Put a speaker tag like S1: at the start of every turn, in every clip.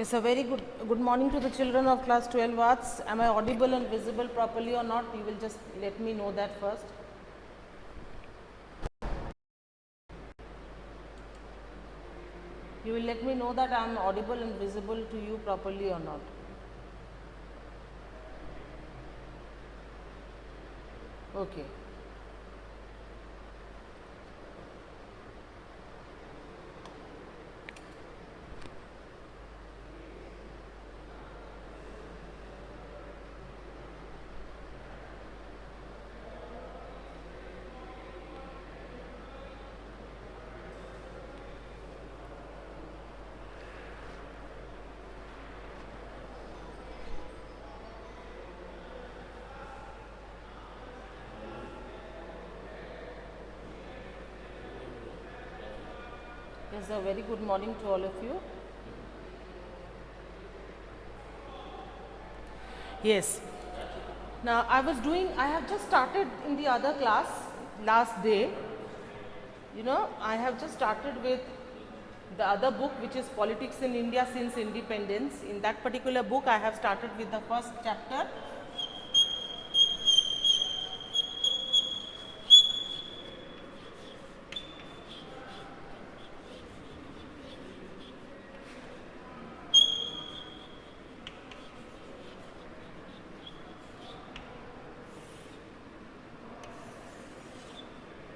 S1: Yes, a very good morning to the children of class 12 arts. Am I audible and visible properly or not? You will just let me know that first. You will let me know that I am audible and visible to you properly or not. Okay. Yes, a very good morning to all of you. Yes. Now, I have just started in the other class last day. I have just started with the other book, which is Politics in India Since Independence. In that particular book, I have started with the first chapter.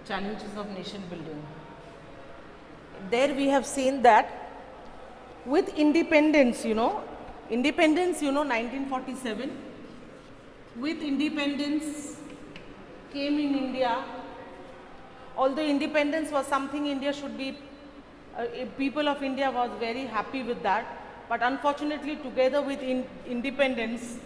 S1: Challenges of nation building. There we have seen that with independence, 1947, with independence came in India. Although independence was something India should be, people of India was very happy with that, but unfortunately together with independence,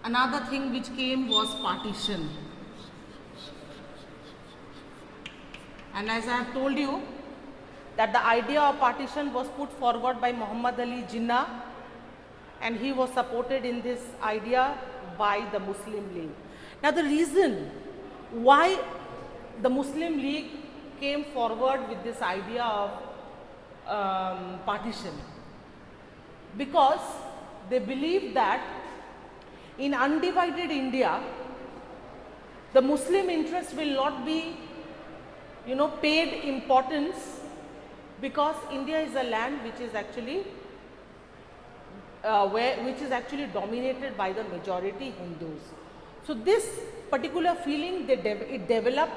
S1: another thing which came was partition. And as I have told you, that the idea of partition was put forward by Muhammad Ali Jinnah, and he was supported in this idea by the Muslim League. Now the reason why the Muslim League came forward with this idea of partition, because they believe that in undivided India, the Muslim interest will not be, paid importance, because India is a land which is actually dominated by the majority Hindus. So this particular feeling it developed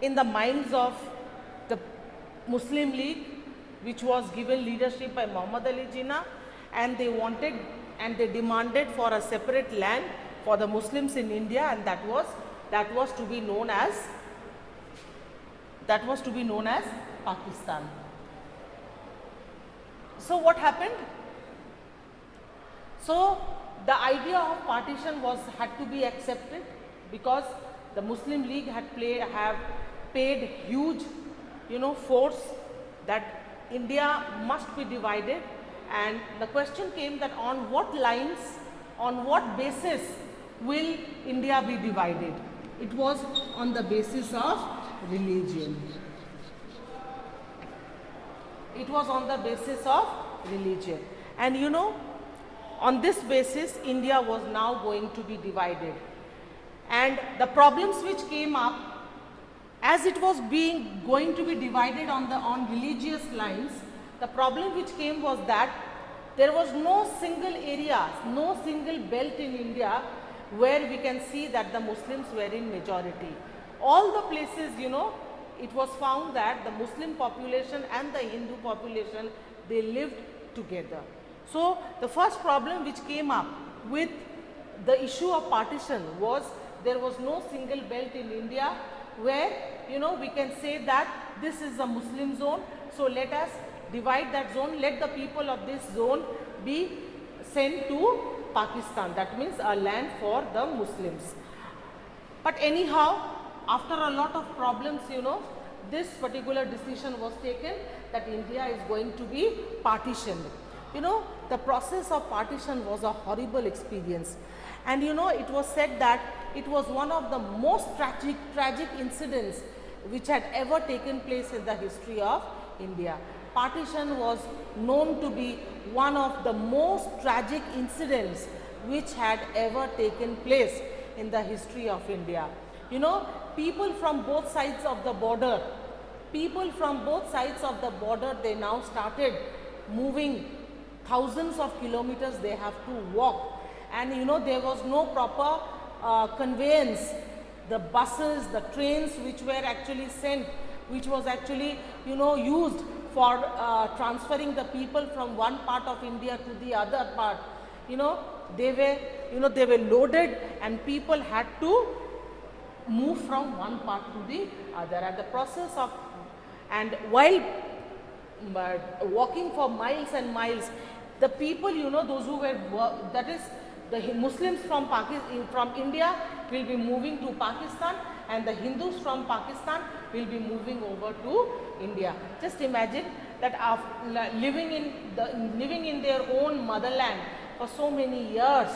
S1: in the minds of the Muslim League, which was given leadership by Muhammad Ali Jinnah, and they wanted and they demanded for a separate land for the Muslims in India, and that was to be known as Pakistan. So what happened? So the idea of partition had to be accepted, because the Muslim League have paid huge, force that India must be divided, and the question came that on what lines, on what basis will India be divided? It was on the basis of religion. It was on the basis of religion, and on this basis India was now going to be divided. And the problems which came up, as it was going to be divided on religious lines, the problem which came was that there was no single area, no single belt in India where we can see that the Muslims were in majority. All the places, it was found that the Muslim population and the Hindu population, they lived together. So the first problem which came up with the issue of partition was there was no single belt in India where, we can say that this is a Muslim zone, so let us divide that zone, let the people of this zone be sent to Pakistan, that means a land for the Muslims. But anyhow, after a lot of problems, this particular decision was taken that India is going to be partitioned. the process of partition was a horrible experience. And you know, it was said that it was one of the most tragic incidents which had ever taken place in the history of India. Partition was known to be one of the most tragic incidents which had ever taken place in the history of India. You know, people from both sides of the border, they now started moving thousands of kilometers they have to walk. And you know, there was no proper conveyance. The buses, the trains which were actually sent, which was actually, you know, used for transferring the people from one part of India to the other part, you know, they were loaded, and people had to move from one part to the other. And the process of, and while walking for miles and miles, the people, you know, those who were, that is, the Muslims from India will be moving to Pakistan, and the Hindus from Pakistan will be moving over to India. Just imagine that after living in their own motherland for so many years,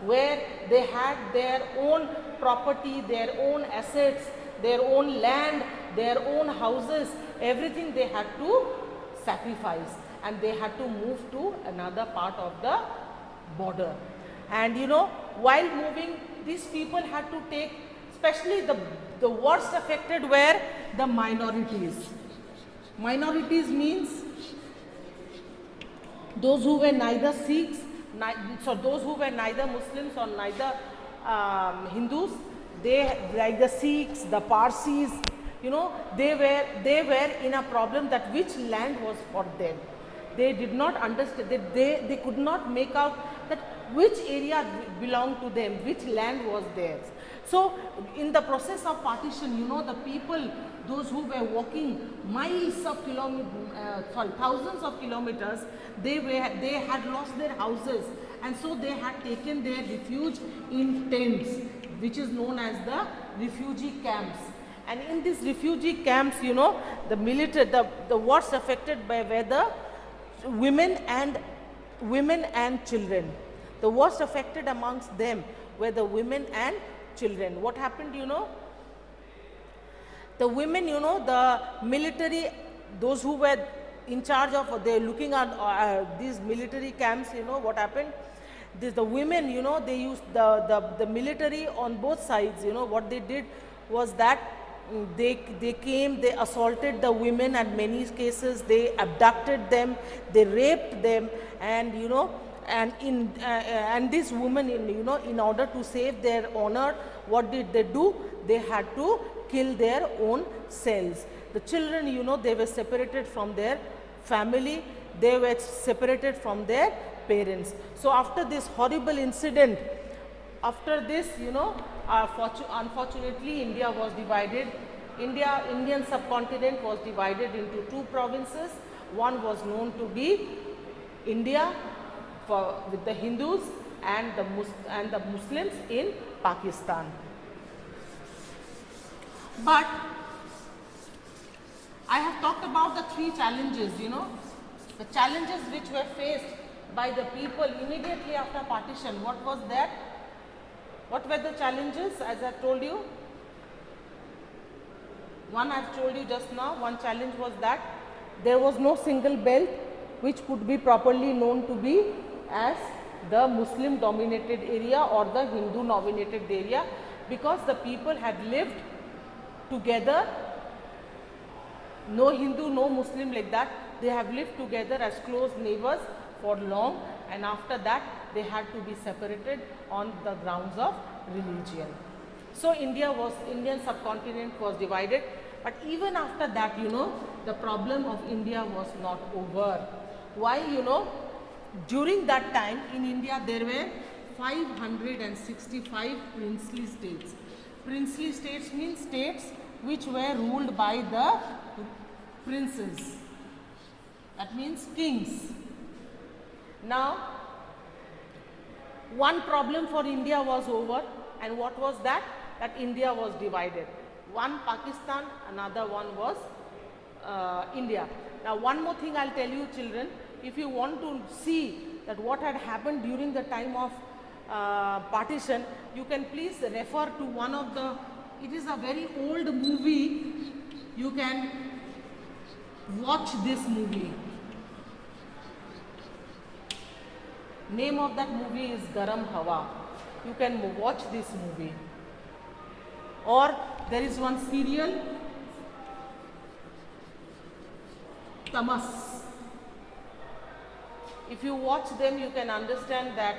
S1: where they had their own property, their own assets, their own land, their own houses, everything they had to sacrifice, and they had to move to another part of the border. And you know, while moving, these people had to take, especially the worst affected were the minorities. Minorities means those who were neither Sikhs, those who were neither Muslims or neither Hindus. They, like the Sikhs, the Parsis, you know, they were in a problem that which land was for them. They did not understand, they could not make out that which area belonged to them, which land was theirs. So in the process of partition, you know, the people, those who were walking miles of thousands of kilometers, they had lost their houses, and so they had taken their refuge in tents, which is known as the refugee camps. And in these refugee camps, you know, the worst affected by were the women and children. The worst affected amongst them were the women and children. What happened, you know? The women, you know, the military, those who were in charge of, they looking at these military camps, you know, what happened? The women, you know, they used the military on both sides, you know, what they did was that they came, they assaulted the women at many cases, they abducted them, they raped them, and you know, and these women, you know, in order to save their honor, what did they do? They had to kill their own selves. The children, you know, they were separated from their family, they were separated from their parents. So after this horrible incident, after this, you know, unfortunately India was divided. Indian subcontinent was divided into two provinces. One was known to be India with the Hindus and the Muslims in Pakistan. But I have talked about the three challenges, you know, the challenges which were faced by the people immediately after partition. What was that? What were the challenges, as I told you? One I have told you just now. One challenge was that there was no single belt which could be properly known to be as the Muslim dominated area or the Hindu dominated area, because the people had lived together, no Hindu, no Muslim, like that. They have lived together as close neighbors for long, and after that they had to be separated on the grounds of religion. So Indian subcontinent was divided, but even after that, you know, the problem of India was not over. Why? You know, during that time in India there were 565 princely states. Princely states means states which were ruled by the princes. That means kings. Now, one problem for India was over, and what was that? That India was divided. One Pakistan, another one was India. Now, one more thing I'll tell you, children. If you want to see that what had happened during the time of partition, you can please refer to one of the, it is a very old movie, you can watch this movie. Name of that movie is Garam Hawa. You can watch this movie. Or there is one serial, Tamas. If you watch them, you can understand that,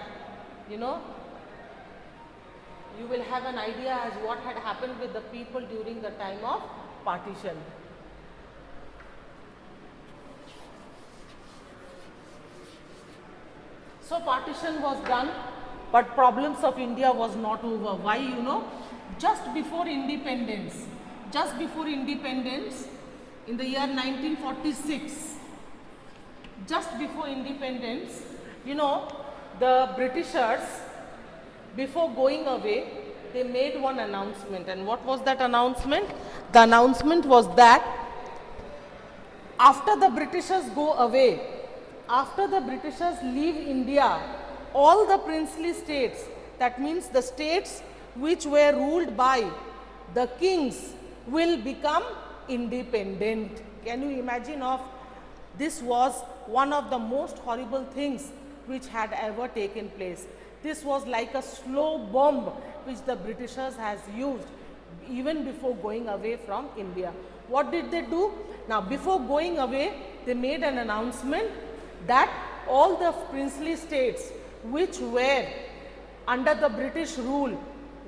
S1: you know, you will have an idea as what had happened with the people during the time of partition. So partition was done, but problems of India was not over. Why, you know? Just before independence, in the year 1946, just before independence, you know, the Britishers, before going away, they made one announcement. And what was that announcement? The announcement was that after the Britishers go away, after the Britishers leave India, all the princely states, that means the states which were ruled by the kings, will become independent. Can you imagine of, this was one of the most horrible things which had ever taken place. This was like a slow bomb which the Britishers has used even before going away from India. What did they do? Now before going away, they made an announcement that all the princely states which were under the British rule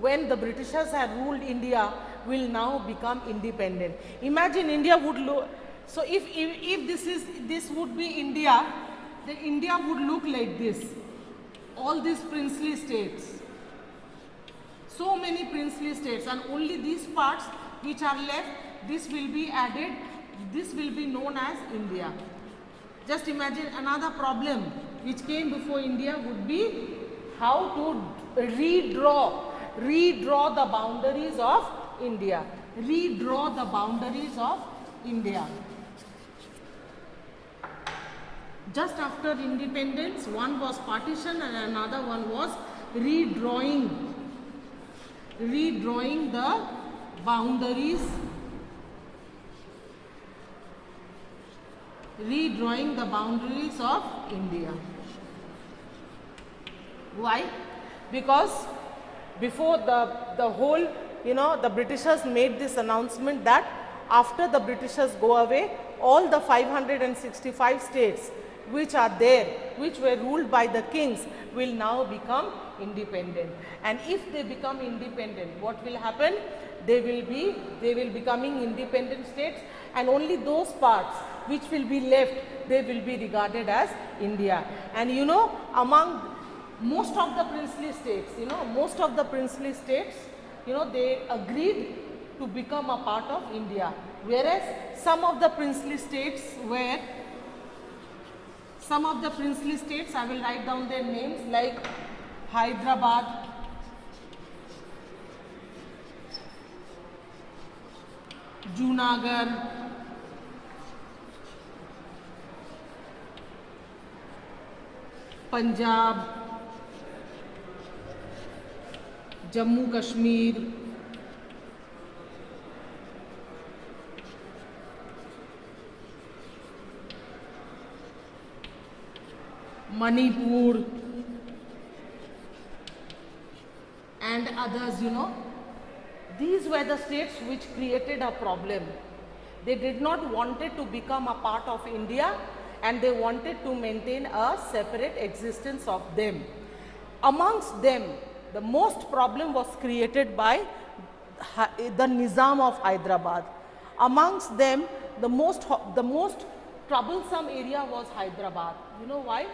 S1: when the Britishers had ruled India will now become independent. Imagine India would look, so if this would be India, then India would look like this. All these princely states, so many princely states, and only these parts which are left, this will be added, this will be known as India. Just imagine another problem which came before India would be how to redraw the boundaries of India. Redraw the boundaries of India. Just after independence, one was partition and another one was redrawing the boundaries, of India. Why? Because before the whole, you know, the Britishers made this announcement that after the Britishers go away, all the 565 states which are there, which were ruled by the kings, will now become independent. And if they become independent, what will happen? They will becoming independent states, and only those parts which will be left, they will be regarded as India. And you know, among most of the princely states, they agreed to become a part of India, whereas some of the princely states, I will write down their names, like Hyderabad, Junagadh, Punjab, Jammu Kashmir, Manipur, and others, you know. These were the states which created a problem. They did not wanted to become a part of India, and they wanted to maintain a separate existence of them. Amongst them, the most problem was created by the Nizam of Hyderabad. Amongst them, the most troublesome area was Hyderabad. You know why?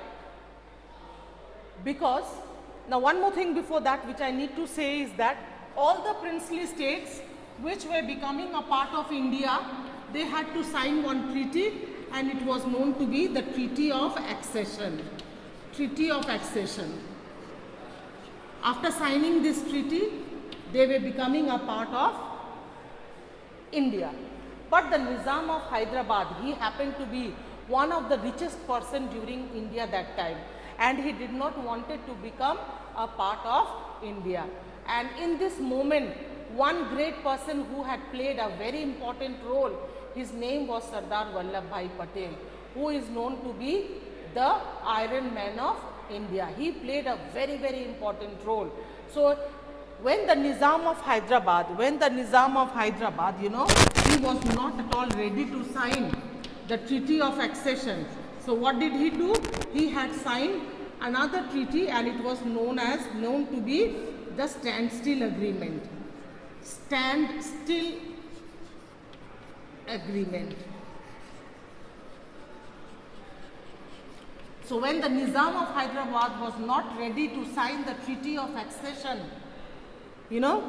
S1: Because, now one more thing before that which I need to say is that all the princely states which were becoming a part of India, they had to sign one treaty, and it was known to be the Treaty of Accession. Treaty of Accession. After signing this treaty, they were becoming a part of India. But the Nizam of Hyderabad, he happened to be one of the richest person during India that time. and he did not wanted to become a part of India. And in this moment, one great person who had played a very important role, his name was Sardar Vallabhbhai Patel, who is known to be the Iron Man of India. He played a very, very important role. So when the Nizam of Hyderabad, you know, he was not at all ready to sign the Treaty of Accession. So what did he do? He had signed another treaty, and it was known to be the Standstill Agreement. Standstill Agreement. So when the Nizam of Hyderabad was not ready to sign the Treaty of Accession, you know,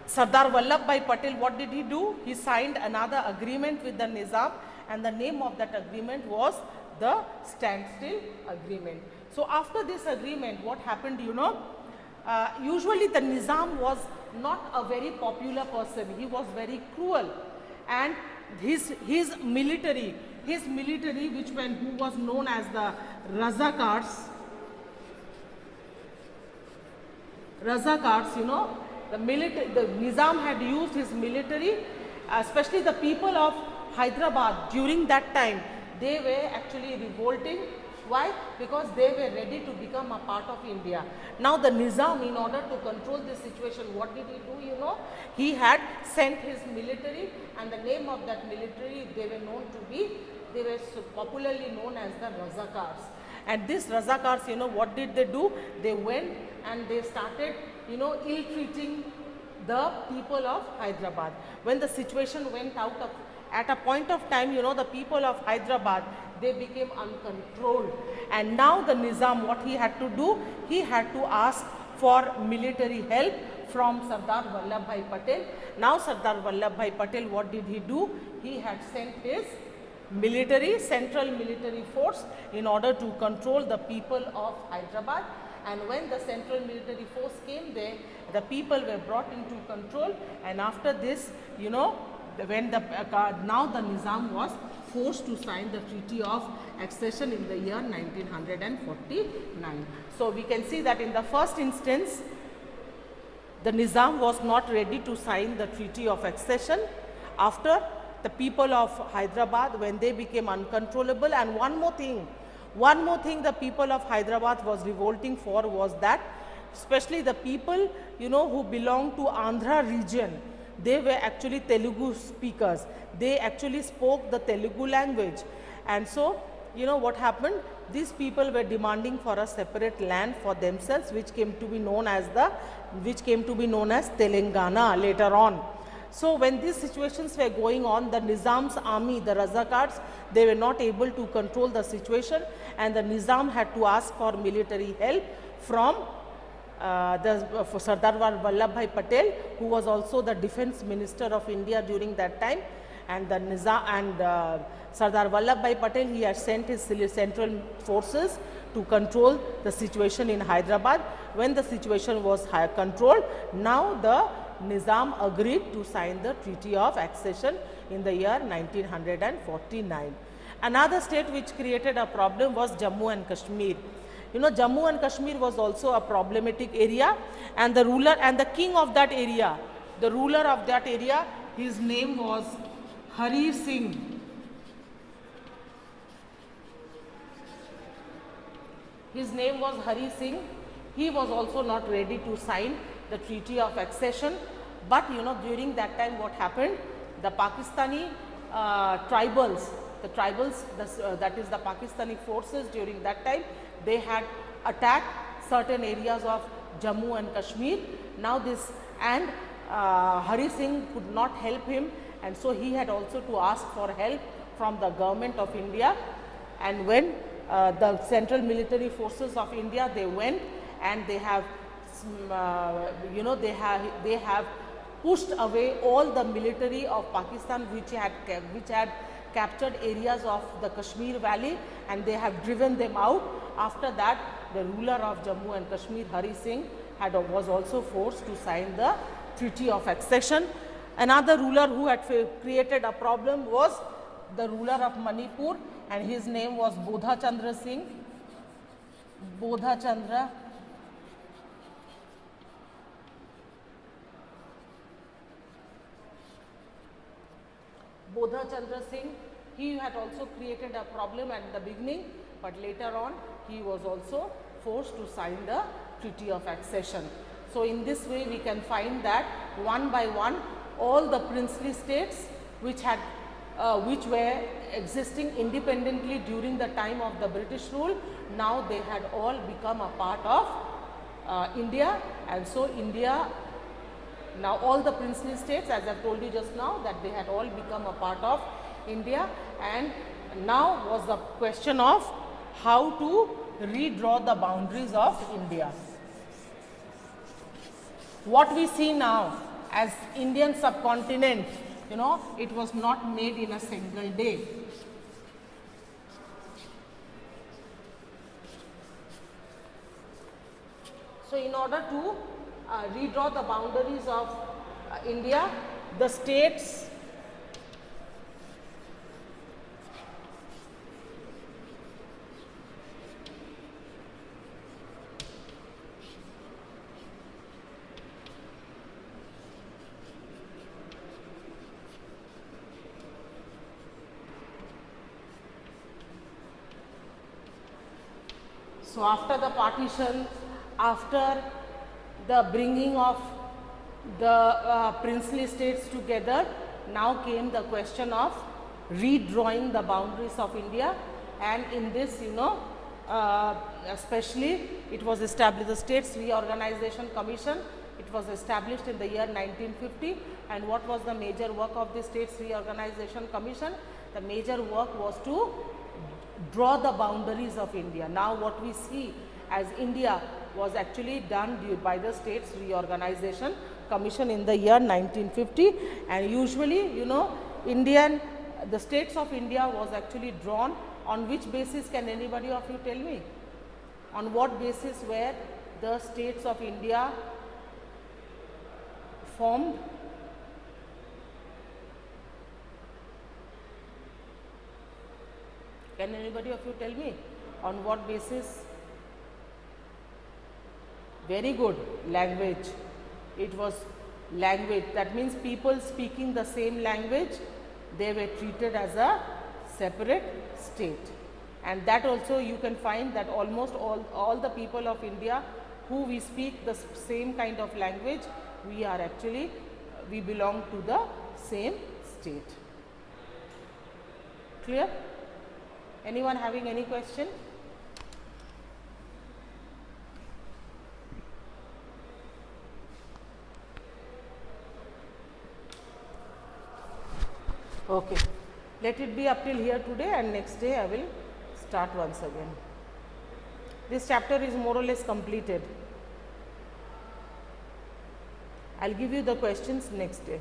S1: Sardar Vallabhbhai Patel, what did he do? He signed another agreement with the Nizam, and the name of that agreement was the Standstill Agreement. So after this agreement, what happened, you know, usually the Nizam was not a very popular person. He was very cruel, and his military, who was known as the Razakars, you know, the Nizam had used his military, especially the people of Hyderabad during that time. They were actually revolting. Why? Because they were ready to become a part of India. Now the Nizam, in order to control this situation, what did he do? You know, he had sent his military, and the name of that military, they were so popularly known as the Razakars. And this Razakars, you know, what did they do? They went and they started, you know, ill-treating the people of Hyderabad. When the situation went out of, at a point of time, you know, the people of Hyderabad, they became uncontrolled. And now the Nizam, what he had to do? He had to ask for military help from Sardar Vallabhbhai Patel. Now Sardar Vallabhbhai Patel, what did he do? He had sent his central military force in order to control the people of Hyderabad. And when the central military force came there, the people were brought into control, and after this, you know, when now the Nizam was forced to sign the Treaty of Accession in the year 1949. So we can see that in the first instance, the Nizam was not ready to sign the Treaty of Accession. After, the people of Hyderabad, when they became uncontrollable, and one more thing the people of Hyderabad was revolting for was that, especially the people, you know, who belong to Andhra region, they were actually Telugu speakers. They actually spoke the Telugu language. And so, you know what happened? These people were demanding for a separate land for themselves, which came to be known as Telangana later on. So when these situations were going on, the Nizam's army, the Razakars, they were not able to control the situation, and the Nizam had to ask for military help from for Sardar Vallabhbhai Patel, who was also the defense minister of India during that time. And the Nizam and Sardar Vallabhbhai Patel, he had sent his central forces to control the situation in Hyderabad. When the situation was controlled, now the Nizam agreed to sign the Treaty of Accession in the year 1949. Another state which created a problem was Jammu and Kashmir. You know, Jammu and Kashmir was also a problematic area, and the ruler and the king of that area, his name was Hari Singh. His name was Hari Singh. He was also not ready to sign the Treaty of Accession. But you know, during that time, what happened? The Pakistani tribals, that is the Pakistani forces during that time, they had attacked certain areas of Jammu and Kashmir. Now this, and Hari Singh could not help him, and so he had also to ask for help from the government of India. And when the central military forces of India, they went and they have they have pushed away all the military of Pakistan which had captured areas of the Kashmir Valley, and they have driven them out. After that, the ruler of Jammu and Kashmir, Hari Singh, was also forced to sign the Treaty of Accession. Another ruler who had created a problem was the ruler of Manipur, and his name was Bodha Chandra Singh. Bodha Chandra, Bodha Chandra Singh, he had also created a problem at the beginning, but later on he was also forced to sign the Treaty of Accession. So in this way we can find that one by one all the princely states which were existing independently during the time of the British rule, now they had all become a part of India, and so India, now all the princely states, as I have told you just now, that they had all become a part of India, and now was the question of how to redraw the boundaries of India. What we see now as Indian subcontinent, you know, it was not made in a single day. So in order to redraw the boundaries of India, the states so after the partition, after the bringing of the princely states together, now came the question of redrawing the boundaries of India, and in this, you know, especially it was established, the States Reorganization Commission, it was established in the year 1950, and what was the major work of the States Reorganization Commission? The major work was to draw the boundaries of India. Now what we see as India was actually done by the States Reorganization Commission in the year 1950, and usually, you know, the states of India was actually drawn on which basis? Can anybody of you tell me? On what basis were the states of India formed? Can anybody of you tell me on what basis? Very good, language. It was language. That means people speaking the same language, they were treated as a separate state. And that also you can find that almost all the people of India who we speak the same kind of language, we belong to the same state. Clear? Anyone having any question? Okay, let it be up till here today, and next day I will start once again. This chapter is more or less completed. I'll give you the questions next day.